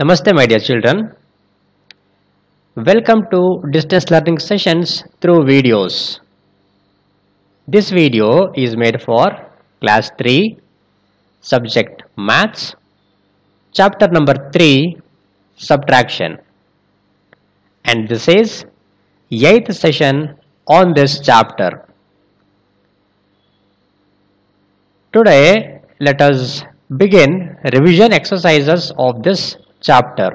Namaste my dear children. Welcome to distance learning sessions through videos. This video is made for class 3 subject maths chapter number 3 subtraction, and this is 8th session on this chapter. Today let us begin revision exercises of this chapter.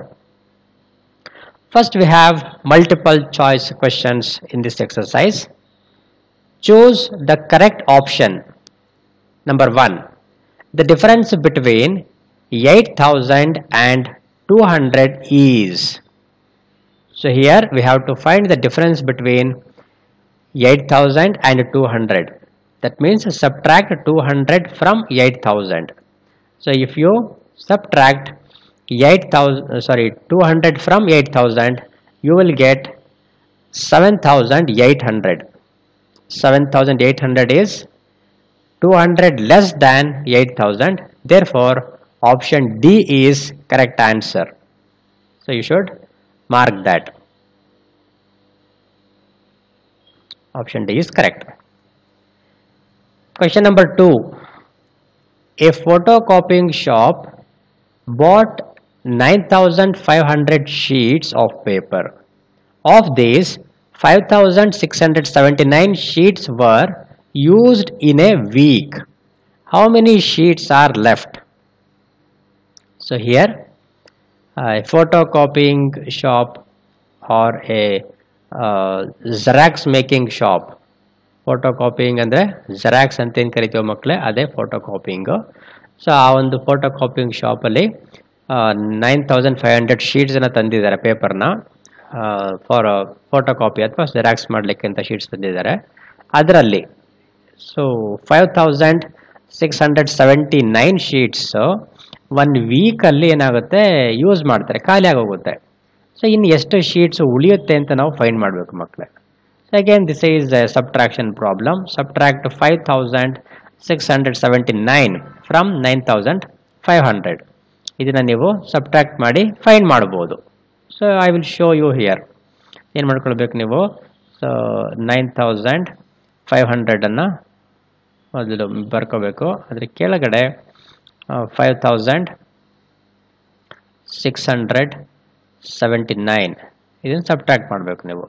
First we have multiple choice questions in this exercise. Choose the correct option. Number 1. The difference between 8000 and 200 is. So here we have to find the difference between 8000 and 200. That means subtract 200 from 8000. So if you subtract 200 from 8000, you will get 7800. 7800 is 200 less than 8000. Therefore option D is correct answer. So you should mark that. Option D is correct. Question number 2. A photocopying shop bought 9500 sheets of paper. Of these, 5679 sheets were used in a week. How many sheets are left? So here a photocopying shop or a Xerox making shop. Photocopying andre Xerox anta ಏನು ಕರಿತೀವಿ ಮಕ್ಕಳೇ, ಅದೇ photocopying. So ಆ ಒಂದು photocopying shop ಅಲ್ಲಿ 9500 sheets ಅನ್ನ ತಂದಿದ್ದಾರೆ, ಪೇಪರ್ನ ಫಾರ್ ಫೋಟೋಕಾಪಿ ಅಥವಾ ಜೆರಾಕ್ಸ್ ಮಾಡಲಿಕ್ಕೆ ಅಂತ ಶೀಟ್ಸ್ ತಂದಿದ್ದಾರೆ. ಅದರಲ್ಲಿ ಸೊ 5679 ಶೀಟ್ಸ್ 1 ವೀಕಲ್ಲಿ ಏನಾಗುತ್ತೆ ಯೂಸ್ ಮಾಡ್ತಾರೆ, ಖಾಲಿ ಆಗೋಗುತ್ತೆ. ಸೊ ಇನ್ನು ಎಷ್ಟು ಶೀಟ್ಸ್ ಉಳಿಯುತ್ತೆ ಅಂತ ನಾವು ಫೈಂಡ್ ಮಾಡಬೇಕು ಮಕ್ಕಳೇ. So again this is a subtraction problem. Subtract 5679 from 9500. ಇದನ್ನ ನೀವು ಸಬ್ಟ್ರಾಕ್ಟ್ ಮಾಡಿ ಫೈಂಡ್ ಮಾಡಬಹುದು. So I will show you here. ಏನು ಮಾಡ್ಕೊಳ್ಬೇಕು ನೀವು, ಸೊ 9500 ಅನ್ನ ಮೊದಲು ಬರ್ಕೋಬೇಕು. ಅದ್ರ ಕೆಳಗಡೆ 5679 ಇದನ್ನು ಸಬ್ಟ್ರಾಕ್ಟ್ ಮಾಡಬೇಕು ನೀವು.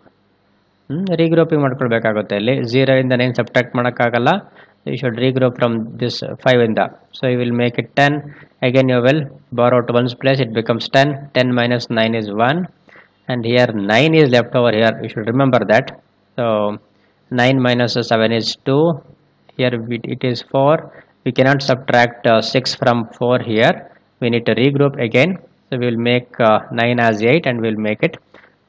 ರೀಗ್ರೂಪಿಂಗ್ ಮಾಡ್ಕೊಳ್ಬೇಕಾಗುತ್ತೆ. ಅಲ್ಲಿ 0 ಇಂದ 9 ಸಬ್ಟ್ರಾಕ್ಟ್ ಮಾಡೋಕ್ಕಾಗಲ್ಲ. You should regroup from this 5 in the. So you will make it 10. Again you will borrow to one's place, it becomes 10. 10 minus 9 is 1, and here 9 is left over here. You should remember that. So 9 minus 7 is 2. Here it is 4. We cannot subtract 6 from 4 here. We need to regroup again. So we will make 9 as 8 and we will make it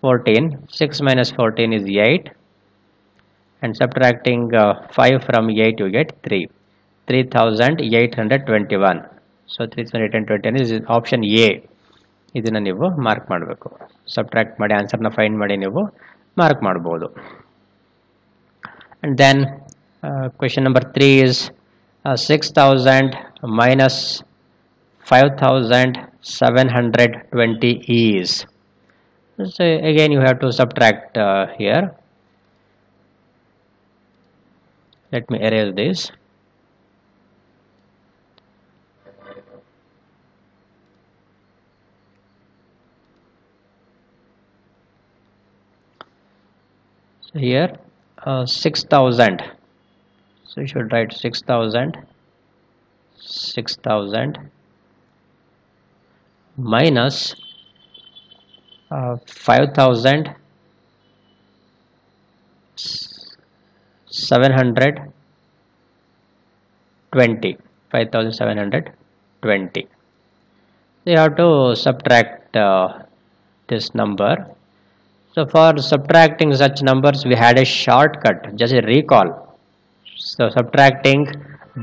14. 6 minus 14 is 8. And subtracting 5 from 8 you get 3. 3821. So 3821 is option A. ಇದನ್ನ ನೀವು mark ಮಾಡಬೇಕು. Subtract ಮಾಡಿ ಆನ್ಸರ್ನ find ಮಾಡಿ ನೀವು mark ಮಾಡಬಹುದು. And then question number 3 is 6000 minus 5720 is. So again you have to subtract here. Let me erase this. So here 6000. So you should write 6000 minus 5720. So you have to subtract this number. So for subtracting such numbers we had a shortcut, just a recall. So subtracting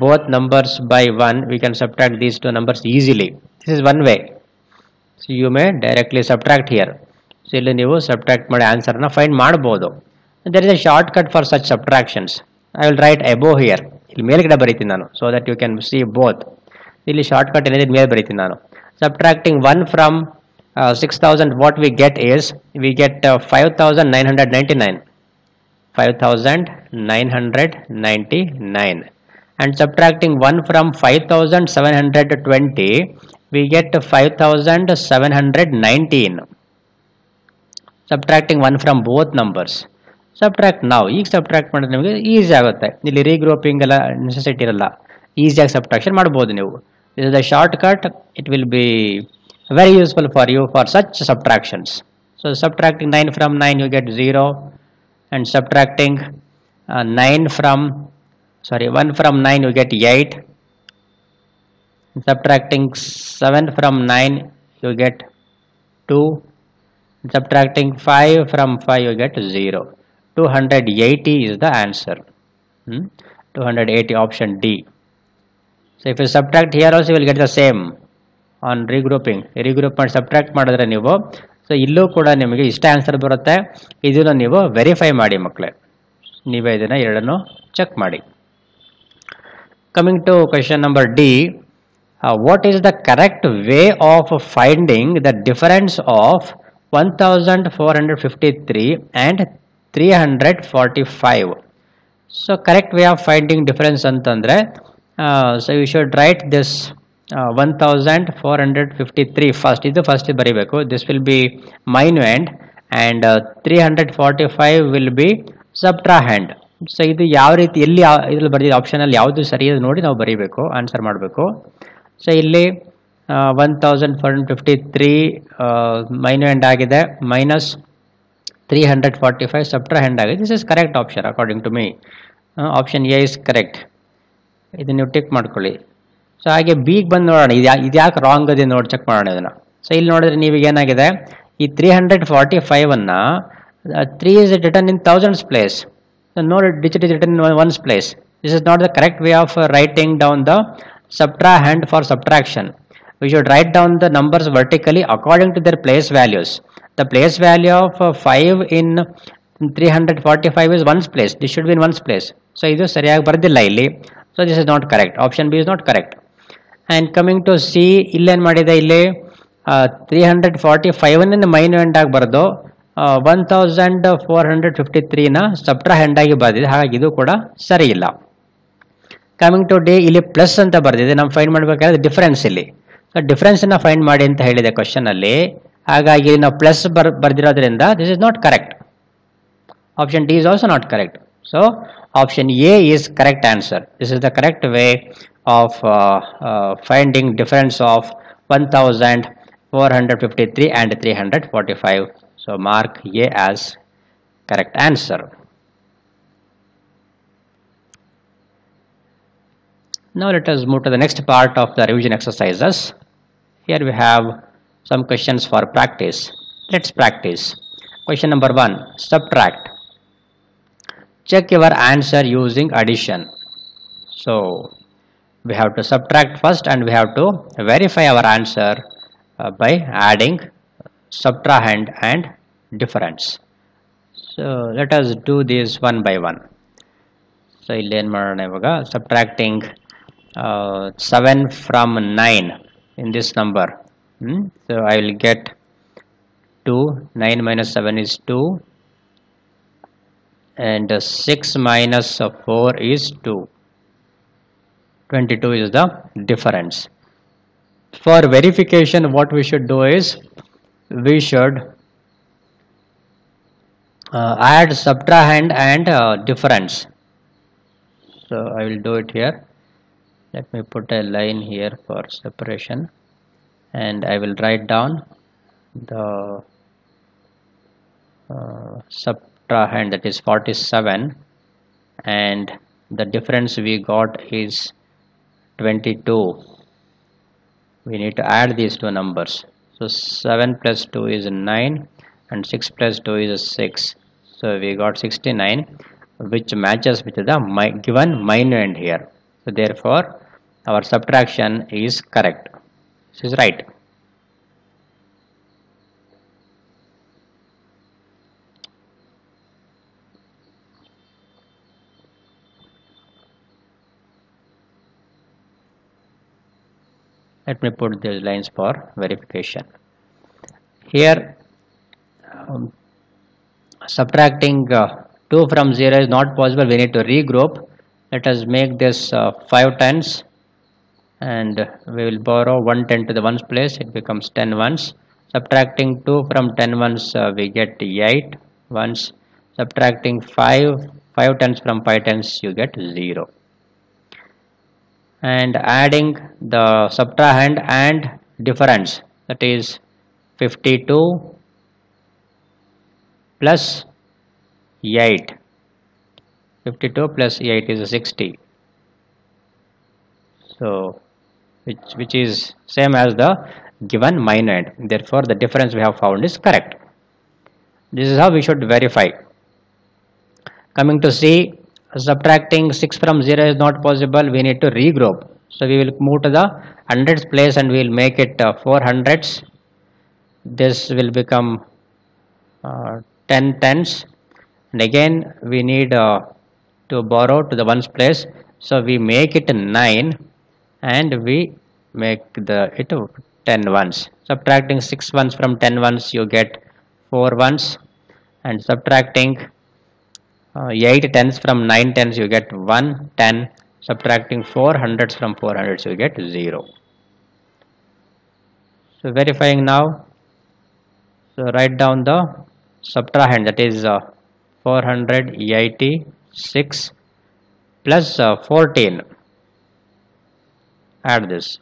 both numbers by 1, we can subtract these two numbers easily. This is one way. So you may directly subtract here. So ಇಲ್ಲಿ ನೀವು subtract ಮಾಡಿ answer ನ find ಮಾಡಬಹುದು. There is a shortcut for such subtractions. I will write above here. ಇಲ್ಲಿ ಮೇಲ್ಗಡೆ ಬರೀತೀನಿ ನಾನು, so that you can see both. ಇಲ್ಲಿ ಶಾರ್ಟ್ಕಟ್ ಏನಿದೆ ಮೇಲೆ ಬರೀತೀನಿ ನಾನು. Subtracting 1 from 6,000, what we get is, we get 5,999. 5,999, and subtracting 1 from 5,720, we get 5,719. Subtracting 1 from both numbers. Subtract now. ಈಗ ಸಬ್ಟ್ರಾಕ್ಟ್ ಮಾಡಿದ್ರೆ ನಿಮಗೆ ಈಸಿ ಆಗುತ್ತೆ. ಇಲ್ಲಿ ರೀಗ್ರೂಪಿಂಗ್ ಎಲ್ಲ ನೆಸೆಸಿಟಿ ಇರಲ್ಲ, ಈಸಿಯಾಗಿ ಸಬ್ಟ್ರಾಕ್ಷನ್ ಮಾಡ್ಬೋದು ನೀವು. This is the short cut. It will be very useful for you for such subtractions. So subtracting 9 from 9, you get 0, and subtracting 1 from 9, you get 8. Subtracting 7 from 9, you get 2. Subtracting 5 from 5, you get 0. 280 is the answer. 280, option D. So if you subtract here also, you will get the same on regrouping. Regroup ಮಾಡಿ subtract ಮಾಡಿದ್ರೆ ನೀವು, so ಇಲ್ಲೂ ಕೂಡ ನಿಮಗೆ ಇಷ್ಟ answer ಬರುತ್ತೆ. ಇದನ್ನು ನೀವು ವೆರಿಫೈ ಮಾಡಿ ಮಕ್ಕಳೇ, ನೀವೇ ಇದನ್ನು ಎರಡನ್ನು ಚೆಕ್ ಮಾಡಿ. Coming to question number D, what is the correct way of finding the difference of 1453 and 345? So correct way of finding difference ಅಂತಂದರೆ, so you should write this 1453 first, ಇದು ಫಸ್ಟ್ ಬರೀಬೇಕು. This will be minuend and 345 will be subtrahend. So ಇದು ಯಾವ ರೀತಿ, ಎಲ್ಲಿ ಇದ್ರಲ್ಲಿ ಬರ್ದಿದೆ ಆಪ್ಷನಲ್ಲಿ ಯಾವುದು ಸರಿ ಅದು ನೋಡಿ ನಾವು ಬರೀಬೇಕು, ಆನ್ಸರ್ ಮಾಡಬೇಕು. ಸೊ ಇಲ್ಲಿ 1453 ಮೈನ್ಯುಯೆಂಟ್ ಆಗಿದೆ, ಮೈನಸ್ 345 ಸಬ್ಟ್ರಾಹ್ಯಾಂಡ್ ಆಗಿದೆ. This is correct option according to me. Option A is correct. ಇದು ನೀವು ಟಿಕ್ ಮಾಡ್ಕೊಳ್ಳಿ. ಸೊ ಹಾಗೆ ಬಿಗೆ ಬಂದು ನೋಡೋಣ, ಇದು ಯಾಕೆ ರಾಂಗ್ ಇದೆ ನೋಡಿ ಚೆಕ್ ಮಾಡೋಣ ಇದನ್ನು. ಸೊ ಇಲ್ಲಿ ನೋಡಿದ್ರೆ ನೀವೀಗ ಏನಾಗಿದೆ, ಈ 345 3 is written in thousands place, so no digit is written in ones place. This is not the correct way of writing down the subtrahand for subtraction. We should write down the numbers vertically according to their place values. The place value of 5 in 345 is ones place. This should be in ones place. So ಇದು ಸರಿಯಾಗಿ ಬರ್ದಿಲ್ಲ ಇಲ್ಲಿ. So this is not correct. Option B is not correct. And coming to C, ಇಲ್ಲೇನು ಮಾಡಿದೆ, ಇಲ್ಲಿ 345 ಮೈನ್ಯುಯೆಂಟ್ ಆಗಿ ಬರೆದು 1453 ಸಬ್ಟ್ರಾಹ್ಯಾಂಡ್ ಆಗಿ ಬರೆದಿದೆ, ಹಾಗಾಗಿ ಇದು ಕೂಡ ಸರಿ ಇಲ್ಲ. ಕಮಿಂಗ್ ಟು ಡಿ, ಇಲ್ಲಿ ಪ್ಲಸ್ ಅಂತ ಬರೆದಿದೆ, ನಾವು ಫೈಂಡ್ ಮಾಡಬೇಕಾದ್ರೆ ಡಿಫರೆನ್ಸ್ ಇಲ್ಲಿ. ಸೊ ಡಿಫರೆನ್ಸನ್ನು ಫೈಂಡ್ ಮಾಡಿ ಅಂತ ಹೇಳಿದೆ ಕ್ವಶನಲ್ಲಿ, ಹಾಗಾಗಿ ನಾವು ಪ್ಲಸ್ ಬರ್ದಿರೋದ್ರಿಂದ this is not correct. Option D is also not correct. So option A is correct answer. This is the correct way of finding difference of 1453 and 345. So mark A as correct answer. Now let us move to the next part of the revision exercises. Here we have some questions for practice. Let's practice. Question number 1, subtract. Check your answer using addition. So we have to subtract first and we have to verify our answer by adding subtrahand and difference. So let us do this one by one. So ಇಲ್ಲಿ ಏನು ಮಾಡೋಣ ಇವಾಗ, subtracting 7 from 9 in this number. So I will get 2, 9 minus 7 is 2, and 6 minus 4 is 2. 22 is the difference. For verification, what we should do is, we should add subtrahand and difference. So I will do it here. Let me put a line here for separation, and I will write down the subtrahand, that is 47, and the difference we got is 22. We need to add these two numbers. So 7 plus 2 is 9 and 6 plus 2 is 6. So we got 69, which matches with the given minuend here. So therefore our subtraction is correct. This is right. Let me put these lines for verification. Here subtracting 2 from 0 is not possible. We need to regroup. Let us make this 5 tens, and we will borrow 1 10 to the ones place. It becomes 10 ones. Subtracting 2 from 10 ones, we get 8 ones. Subtracting 5 tens from 5 tens, you get 0. And adding the subtrahend and difference, that is 52 plus 8. 52 plus 8 is 60. So which is same as the given minuend. Therefore the difference we have found is correct. This is how we should verify. Coming to C, subtracting 6 from 0 is not possible. We need to regroup. So we will move to the hundreds place and we will make it 4 hundreds. This will become 10 tens. And again we need to borrow to the ones place. So we make it 9 and we make it 10 ones. Subtracting 6 ones from 10 ones, you get 4 ones. And subtracting 8 tens from 9 tens, you get 1 10. Subtracting 4 hundreds from 4 hundreds, you get 0. So verifying now. So write down the subtrahend, that is 486 plus 14. Add this.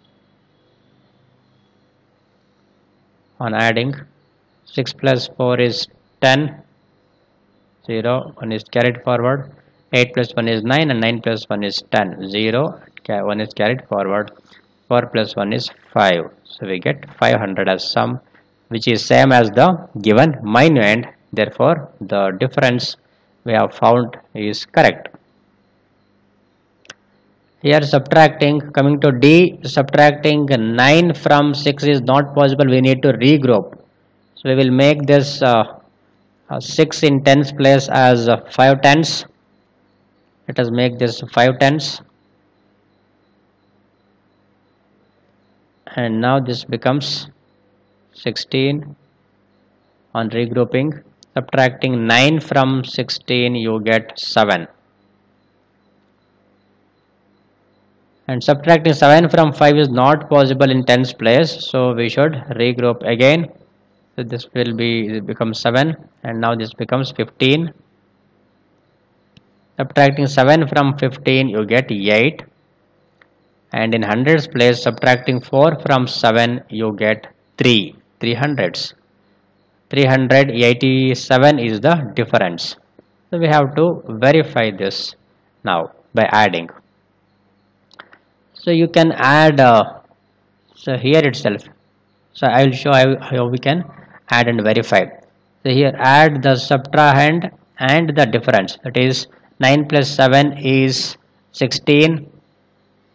On adding, 6 plus 4 is 10. 0, 1 is carried forward. 8 plus 1 is 9 and 9 plus 1 is 10. 0, 1 is carried forward. 4 plus 1 is 5. So we get 500 as sum, which is same as the given minuend. Therefore the difference we have found is correct. Here subtracting, coming to D, subtracting 9 from 6 is not possible. We need to regroup. So we will make this 6 in tens place as 5 tens. Let us make this 5 tens. And now this becomes 16. On regrouping, subtracting 9 from 16, you get 7. And subtracting 7 from 5 is not possible in tens place. So we should regroup again. So this will become 7 and now this becomes 15. Subtracting 7 from 15, you get 8. And in hundreds place, subtracting 4 from 7, you get 3 hundreds. 387 is the difference. So we have to verify this now by adding. So you can add so here itself. So I will show how we can add and verify. So here add the subtrahend and the difference, that is 9 plus 7 is 16.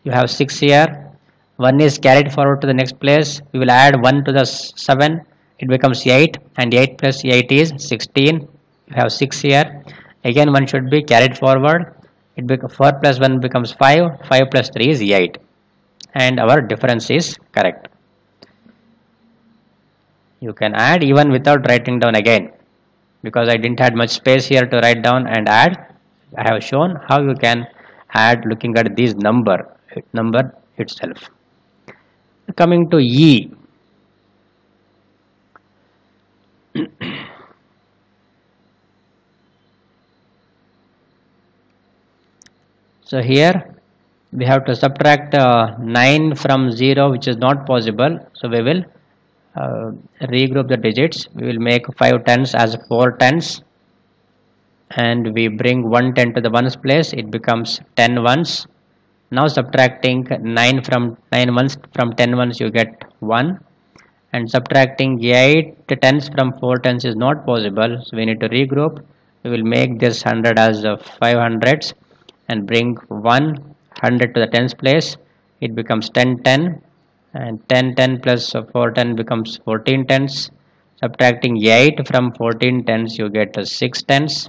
You have 6 here. 1 is carried forward to the next place. We will add 1 to the 7. It becomes 8 and 8 plus 8 is 16. You have 6 here. Again 1 should be carried forward. It becomes 4 plus 1 becomes 5. 5 plus 3 is 8. And our difference is correct. You can add even without writing down again, because I didn't have much space here to write down and add. I have shown how you can add looking at this number itself. Coming to E. So here we have to subtract 9 from 0, which is not possible. So we will regroup the digits. We will make 5 tens as 4 tens. And we bring 1 10 to the ones place. It becomes 10 ones. Now subtracting 9 ones from 10 ones, you get 1. And subtracting 8 tens from 4 tens is not possible. So we need to regroup. We will make this 100 as 500s and bring 100 to the tens place. It becomes 10 10. And 10 10 plus 4 10 becomes 14 tens. Subtracting 8 from 14 tens, you get 6 tens.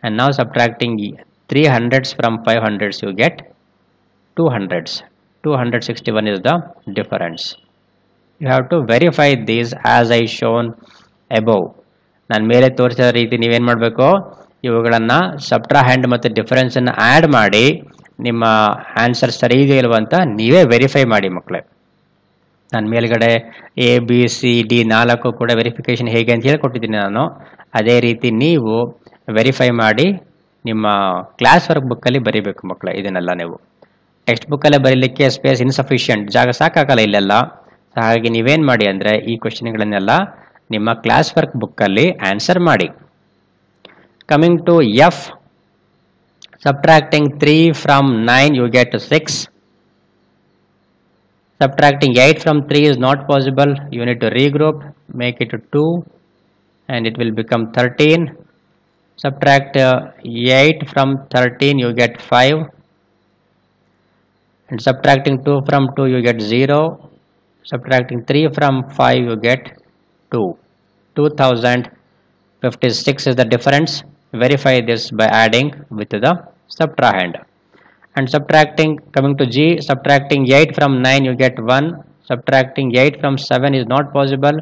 And now subtracting 3 hundreds from 5 hundreds, you get 2 hundreds. 261 is the difference. You have to verify these as I shown above. ನಾನು ಮೇಲೆ ತೋರಿಸಿದ ರೀತಿ ನೀವೇನು ಮಾಡಬೇಕು, ಇವುಗಳನ್ನು ಸಬ್ಟ್ರಾಹ್ಯಾಂಡ್ ಮತ್ತು ಡಿಫರೆನ್ಸನ್ನು add ಮಾಡಿ ನಿಮ್ಮ ಆನ್ಸರ್ ಸರಿ ಇದೆಯೋ ಇಲ್ವ ಅಂತ ನೀವೇ ವೆರಿಫೈ ಮಾಡಿ ಮಕ್ಕಳೇ. ನಾನು ಮೇಲ್ಗಡೆ ಎ ಬಿ ಸಿ ಡಿ 4 ಕೂಡ ವೆರಿಫಿಕೇಷನ್ ಹೇಗೆ ಅಂತ ಹೇಳ್ಕೊಟ್ಟಿದ್ದೀನಿ ನಾನು. ಅದೇ ರೀತಿ ನೀವು ವೆರಿಫೈ ಮಾಡಿ ನಿಮ್ಮ ಕ್ಲಾಸ್ ವರ್ಕ್ ಬುಕ್ಕಲ್ಲಿ ಬರೀಬೇಕು ಮಕ್ಕಳೇ. ಇದನ್ನೆಲ್ಲ ನೀವು ಟೆಕ್ಸ್ಟ್ ಬುಕ್ಕಲ್ಲೇ ಬರೀಲಿಕ್ಕೆ ಸ್ಪೇಸ್ ಇನ್ಸಫಿಷಿಯೆಂಟ್, ಜಾಗ ಸಾಕಾಗಲ್ಲ ಇಲ್ಲೆಲ್ಲ. ಹಾಗಾಗಿ ನೀವೇನು ಮಾಡಿ ಅಂದರೆ ಈ ಕ್ವಶನ್ಗಳನ್ನೆಲ್ಲ ನಿಮ್ಮ ಕ್ಲಾಸ್ ವರ್ಕ್ ಬುಕ್ಕಲ್ಲಿ ಆನ್ಸರ್ ಮಾಡಿ. Coming to F, subtracting 3 from 9 you get 6. Subtracting 8 from 3 is not possible, you need to regroup, make it 2 and it will become 13. Subtract 8 from 13 you get 5, and subtracting 2 from 2 you get 0. Subtracting 3 from 5 you get 2. 2056 is the difference. Verify this by adding with the subtrahend. And subtracting, coming to G, subtracting 8 from 9 you get 1. Subtracting 8 from 7 is not possible,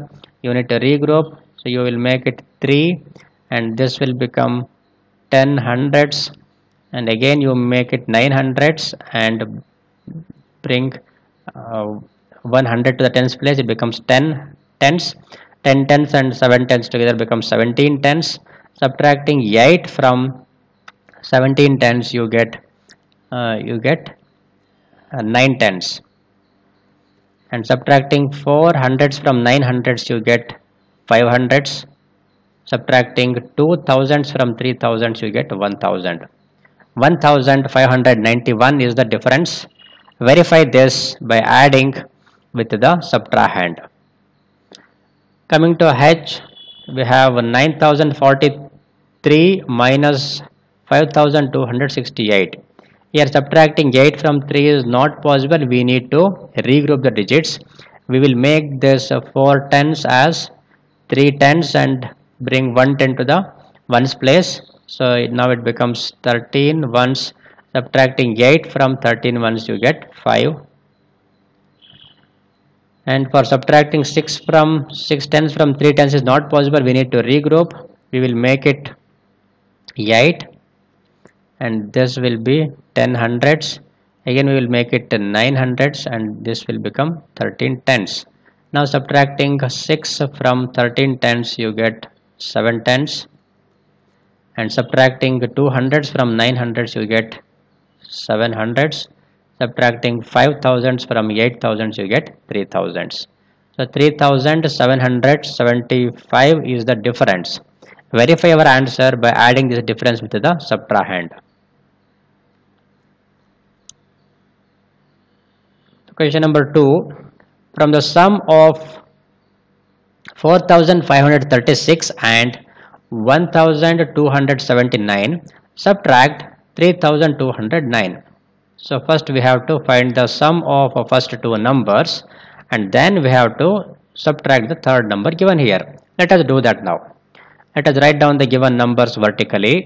you need to regroup, so you will make it 3 and this will become 10 hundreds, and again you make it 9 hundreds and bring 100 to the tens place, it becomes 10 tens. 10 tens and 7 tens together becomes 17 tens. Subtracting 8 from 17 tens you get 9 tens, and subtracting 4 hundreds from 9 hundreds you get 5 hundreds. Subtracting 2 thousands from 3 thousands you get 1000. 1591 is the difference. Verify this by adding with the subtrahend. Coming to H, we have 9043 minus 5268. Here subtracting 8 from 3 is not possible, we need to regroup the digits. We will make this 4 tens as 3 tens and bring 1 10 to the ones place, so now it becomes 13 ones. Subtracting 8 from 13 ones you get 5. And for subtracting 6 tens from 3 tens is not possible, we need to regroup. We will make it 8 and this will be 10 hundreds. Again we will make it 9 hundreds and this will become 13 tens. Now subtracting 6 from 13 tens you get 7 tens, and subtracting 2 hundreds from 9 hundreds you get 7 hundreds. Subtracting 5 thousands from 8 thousands you get 3 thousands. So 3775 is the difference. Verify our answer by adding this difference with the subtrahend. Question number 2. From the sum of 4536 and 1279, subtract 3209. So first we have to find the sum of first two numbers and then we have to subtract the third number given here. Let us do that now. Let us write down the given numbers vertically.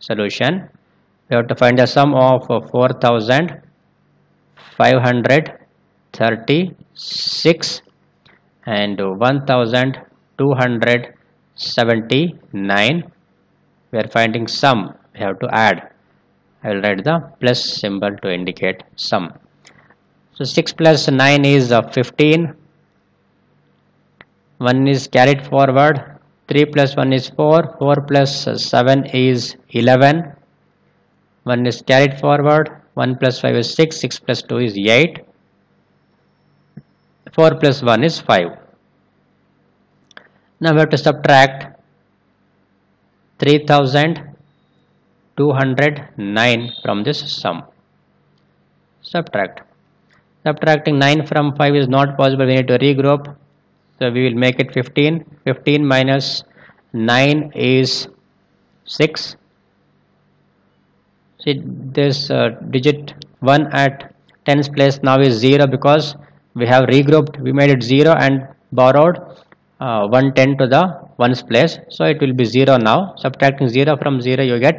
Solution. We have to find the sum of 4536 and 1279. We are finding sum. We have to add. I will write the plus symbol to indicate sum. So 6 plus 9 is 15. 1 is carried forward. 3 plus 1 is 4. 4 plus 7 is 11. 1 is carried forward. 1 plus 5 is 6. 6 plus 2 is 8. 4 plus 1 is 5. Now we have to subtract 3209 from this sum. Subtracting 9 from 5 is not possible, we need to regroup, so we will make it 15. 15 minus 9 is 6. See this digit 1 at tens place now is 0 because we have regrouped. We made it 0 and borrowed 110 to the ones place, so it will be 0 now. Subtracting 0 from 0 you get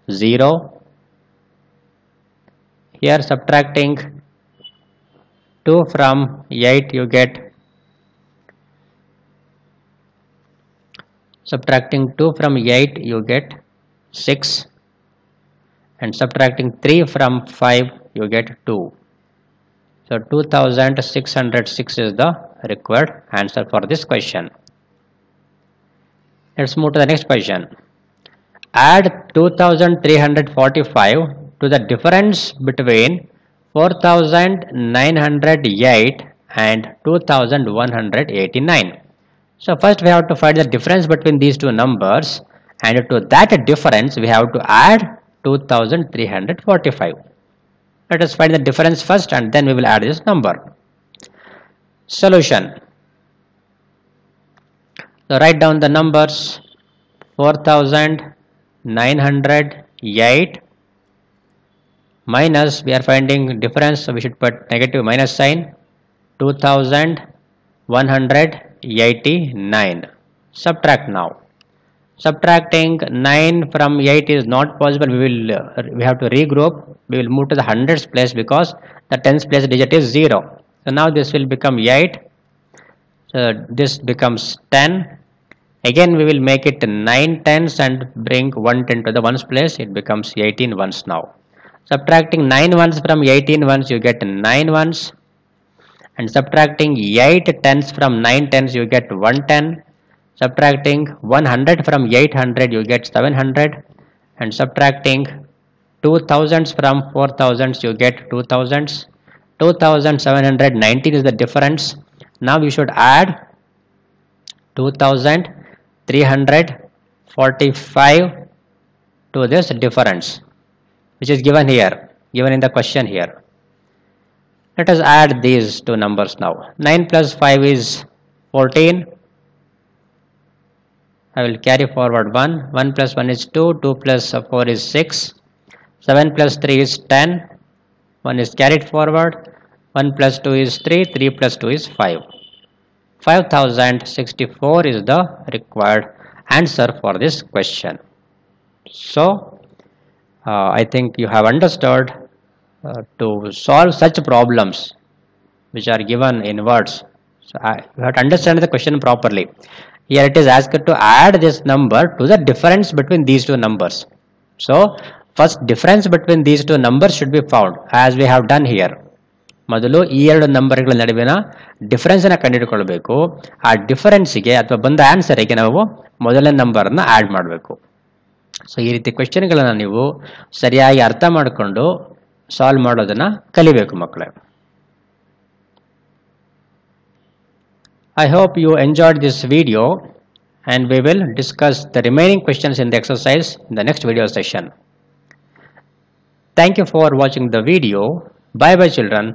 0. Here subtracting 2 from 8 you get Subtracting 2 from 8 you get 6, and subtracting 3 from 5 you get 2. So 2606 is the required answer for this question. Let's move to the next question. Add 2345 to the difference between 4908 and 2189. So first we have to find the difference between these two numbers, and to that difference we have to add 2345. Let us find the difference first and then we will add this number. Solution. So write down the numbers. 4908 minus, we are finding difference, so we should put negative minus sign, 2189. Subtract now. Subtracting 9 from 8 is not possible. We have to regroup. We will move to the hundreds place because the tens place digit is 0. So now this will become 8. So this becomes 10. Again we will make it 9 tens and bring 1 10 to the ones place. It becomes 18 ones now. Subtracting 9 ones from 18 ones you get 9 ones. And subtracting 8 tens from 9 tens you get 110. Subtracting 100 from 800 you get 700. And subtracting 2000s from 4000s you get 2000s. 2719 is the difference. Now we should add 2345 to this difference, which is given here, given in the question here. Let us add these two numbers now. 9 plus 5 is 14. I will carry forward 1. 1 plus 1 is 2. 2 plus 4 is 6. 7 plus 3 is 10. 1 is carried forward. 1 plus 2 is 3. 3 plus 2 is 5. 5064 is the required answer for this question. So I think you have understood to solve such problems which are given in words. So you have to understand the question properly. Here it is asked to add this number to the difference between these two numbers. So first difference between these two numbers should be found, as we have done here. ಮೊದಲು ಈ ಎರಡು ನಂಬರ್ಗಳ ನಡುವಿನ difference ಅನ್ನು ಕಂಡುಹಿಡಿಯಬೇಕು. ಆ ಡಿಫರೆನ್ಸ್ಗೆ ಅಥವಾ ಬಂದ ಆನ್ಸರ್ಗೆ ನಾವು ಮೊದಲನೇ ನಂಬರನ್ನು ಆಡ್ ಮಾಡಬೇಕು. ಸೊ ಈ ರೀತಿ ಕ್ವೆಶ್ಚನ್ಗಳನ್ನು ನೀವು ಸರಿಯಾಗಿ ಅರ್ಥ ಮಾಡಿಕೊಂಡು ಸಾಲ್ವ್ ಮಾಡೋದನ್ನು ಕಲಿಬೇಕು ಮಕ್ಕಳೇ. I hope you enjoyed this video, and we will discuss the remaining questions in the exercise in the next video session. Thank you for watching the video. Bye bye children.